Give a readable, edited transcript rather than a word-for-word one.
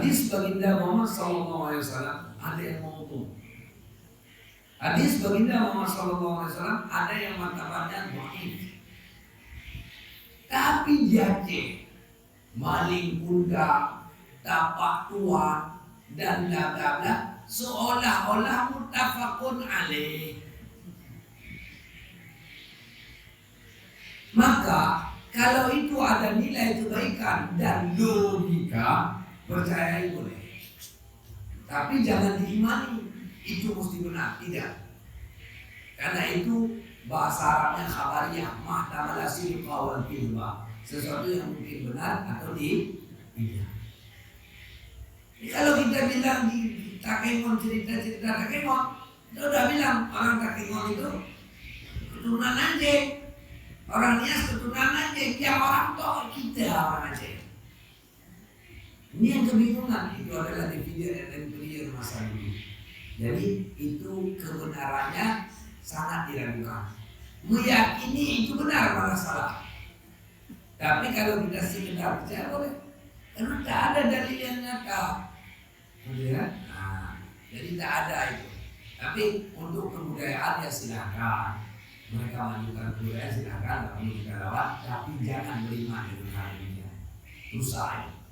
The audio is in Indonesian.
Hadis baginda Muhammad SAW ada yang maudhu. Hadis baginda Muhammad SAW ada yang martabatnya dhaif. Tapi jajah, maling kuda, tapak tuan, dan bla seolah-olah muttafaqun alaih. Maka kalau itu ada nilai kebaikan dan logika, percayai boleh. Tapi jangan diimani itu mesti benar, tidak. Karena itu bahasa Arabnya khabariyah, mahtamala sidqa wal kidba, sesuatu yang mungkin benar atau tidak. Kalau kita bilang di Takemon, cerita Takemon, kita udah bilang orang Takemon itu keturunan anjing. Orang Nias keturunan anjing, yang orang tua kita orang Aceh. Ini yang kebingungan, itu adalah dividir dan clear masa dulu. Jadi itu kebenarannya sangat diragukan. Meyakini itu benar malah salah. Tapi kalau kita sekedar percaya boleh, karena tak ada dalil yang nyata. Jadi tak ada itu. Tapi untuk kebudayaan ya silakan. Mereka menunjukkan kebudayaan silakan, tidak perlu kita lawan. Tapi jangan beriman dengan hal ini. Rusak.